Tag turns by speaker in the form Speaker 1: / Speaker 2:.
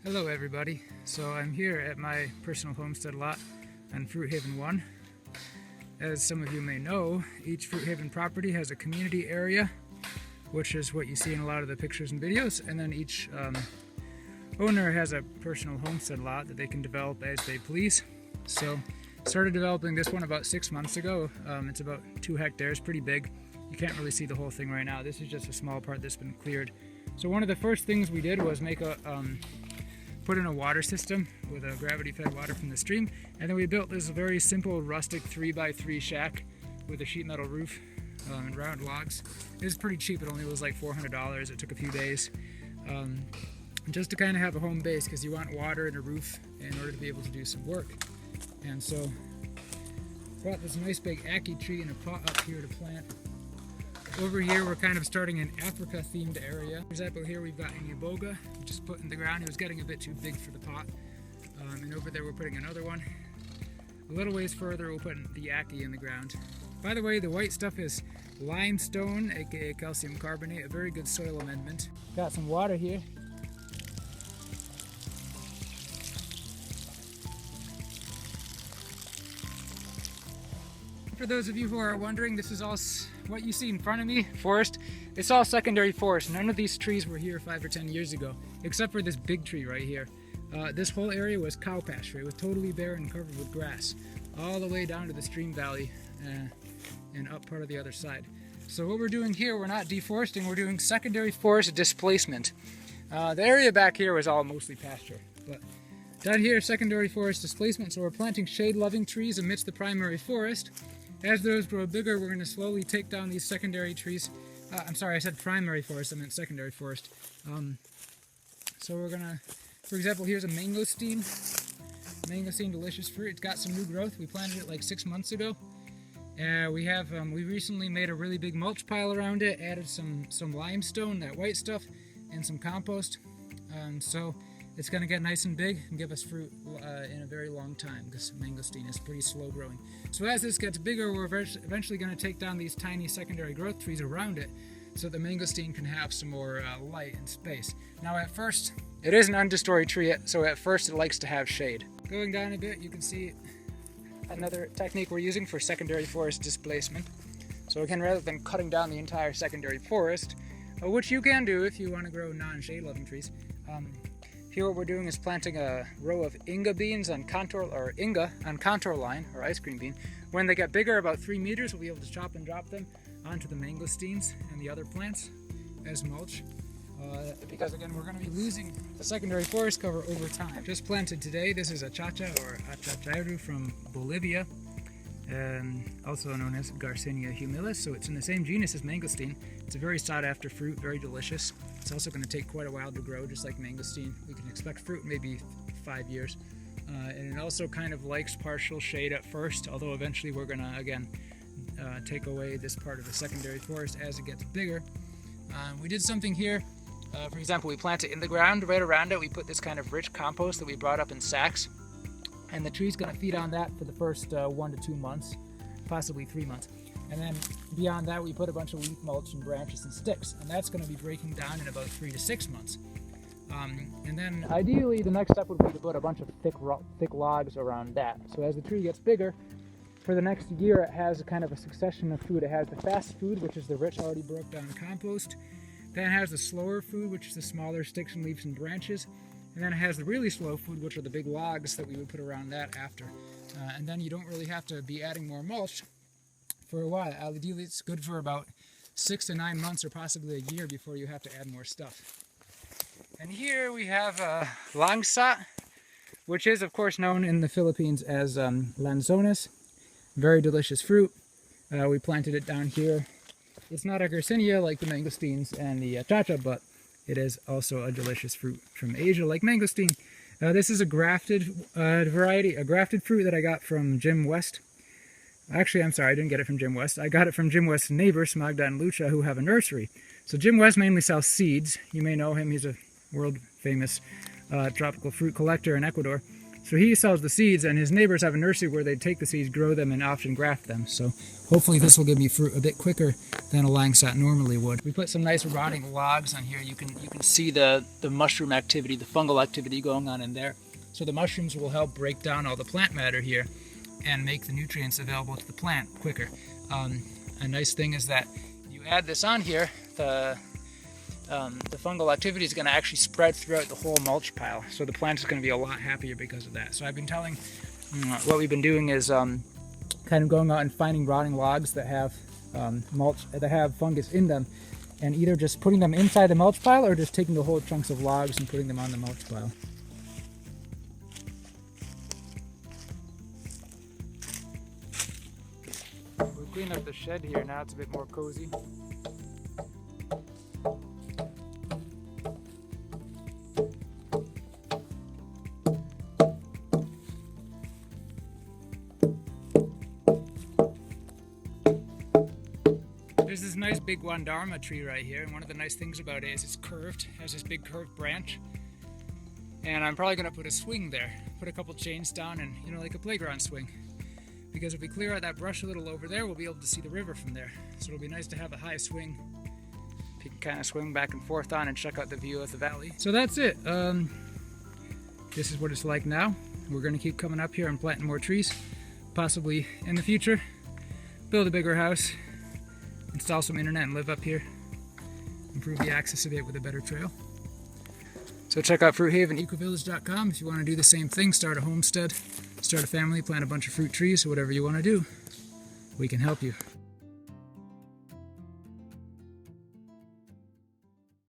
Speaker 1: Hello everybody. So I'm here at my personal homestead lot on Fruit Haven 1. As some of you may know, each Fruit Haven property has a community area, which is what you see in a lot of the pictures and videos, and then each owner has a personal homestead lot that they can develop as they please. So started developing this one about 6 months ago. It's about 2 hectares, pretty big. You can't really see the whole thing right now. This is just a small part that's been cleared. So one of the first things we did was make put in a water system with a gravity-fed water from the stream, and then we built this very simple rustic 3x3 shack with a sheet metal roof and round logs. It was pretty cheap. It only was like $400. It took a few days just to kind of have a home base, because you want water and a roof in order to be able to do some work. And so brought this nice big Ackee tree in a pot up here to plant. Over here we're kind of starting an Africa themed area. For example, here we've got an Iboga just put in the ground. It was getting a bit too big for the pot. And over there we're putting another one. A little ways further we'll put the Ackee in the ground. By the way, the white stuff is limestone, aka calcium carbonate, a very good soil amendment. Got some water here. For those of you who are wondering, this is all what you see in front of me, forest. It's all secondary forest. None of these trees were here 5 or 10 years ago, except for this big tree right here. This whole area was cow pasture. It was totally bare and covered with grass, all the way down to the stream valley and up part of the other side. So what we're doing here, we're not deforesting, we're doing secondary forest displacement. The area back here was all mostly pasture, but down here, secondary forest displacement. So we're planting shade-loving trees amidst the primary forest. As those grow bigger, we're going to slowly take down these secondary trees. I'm sorry, I said primary forest, I meant secondary forest. So we're going to, for example, here's a mangosteen. Mangosteen, delicious fruit. It's got some new growth. We planted it like 6 months ago. We recently made a really big mulch pile around it, added some limestone, that white stuff, and some compost. So it's going to get nice and big and give us fruit in a very long time, because mangosteen is pretty slow growing. So as this gets bigger, we're eventually going to take down these tiny secondary growth trees around it so the mangosteen can have some more light and space. Now at first, it is an understory tree, so at first it likes to have shade. Going down a bit, you can see another technique we're using for secondary forest displacement. So again, rather than cutting down the entire secondary forest, which you can do if you want to grow non-shade loving trees, here what we're doing is planting a row of Inga beans on contour, or Inga on contour line, or ice cream bean. When they get bigger, about 3 meters, we'll be able to chop and drop them onto the mangosteens and the other plants as mulch. Because again, we're going to be losing the secondary forest cover over time. Just planted today, this is Achacha or Achacha from Bolivia, also known as Garcinia humilis. So it's in the same genus as mangosteen. It's a very sought after fruit, very delicious. It's also going to take quite a while to grow, just like mangosteen. We can expect fruit maybe 5 years. And it also kind of likes partial shade at first, although eventually we're going to, again, take away this part of the secondary forest as it gets bigger. We did something here. For example, we plant it in the ground. Right around it, we put this kind of rich compost that we brought up in sacks. And the tree's going to feed on that for the first 1 to 2 months, possibly 3 months. And then beyond that, we put a bunch of leaf mulch and branches and sticks. And that's going to be breaking down in about 3 to 6 months. And then ideally, the next step would be to put a bunch of thick logs around that. So as the tree gets bigger, for the next year, it has a kind of a succession of food. It has the fast food, which is the rich, already broke down compost. Then it has the slower food, which is the smaller sticks and leaves and branches. And then it has the really slow food, which are the big logs that we would put around that after. And then you don't really have to be adding more mulch for a while. Ideally, it's good for about 6 to 9 months or possibly a year before you have to add more stuff. And here we have Langsat, which is of course known in the Philippines as lanzones. Very delicious fruit. We planted it down here. It's not a Garcinia like the mangosteens and the Achacha, but it is also a delicious fruit from Asia like mangosteen. This is a grafted variety, a grafted fruit that I got from Jim West. Actually, I'm sorry, I didn't get it from Jim West. I got it from Jim West's neighbors, Magda and Lucha, who have a nursery. So Jim West mainly sells seeds. You may know him. He's a world-famous tropical fruit collector in Ecuador. So he sells the seeds, and his neighbors have a nursery where they take the seeds, grow them, and often graft them. So hopefully this will give me fruit a bit quicker than a Langsat normally would. We put some nice rotting logs on here. You can see the mushroom activity, the fungal activity going on in there. So the mushrooms will help break down all the plant matter here and make the nutrients available to the plant quicker. A nice thing is that you add this on here, the fungal activity is going to actually spread throughout the whole mulch pile. So the plant is going to be a lot happier because of that. So I've been telling, what we've been doing is kind of going out and finding rotting logs that have mulch, that have fungus in them, and either just putting them inside the mulch pile or just taking the whole chunks of logs and putting them on the mulch pile. We'll clean up the shed here now, it's a bit more cozy. There's this nice big Wandarma tree right here, and one of the nice things about it is it's curved, has this big curved branch. And I'm probably going to put a swing there, put a couple chains down, and like a playground swing. Because if we clear out that brush a little over there, we'll be able to see the river from there. So it'll be nice to have a high swing. You can kind of swing back and forth on and check out the view of the valley. So that's it. This is what it's like now. We're going to keep coming up here and planting more trees. Possibly in the future, build a bigger house, install some internet and live up here, improve the access of it with a better trail. So check out fruithavenecovillage.com if you want to do the same thing, start a homestead, start a family, plant a bunch of fruit trees, or whatever you want to do. We can help you.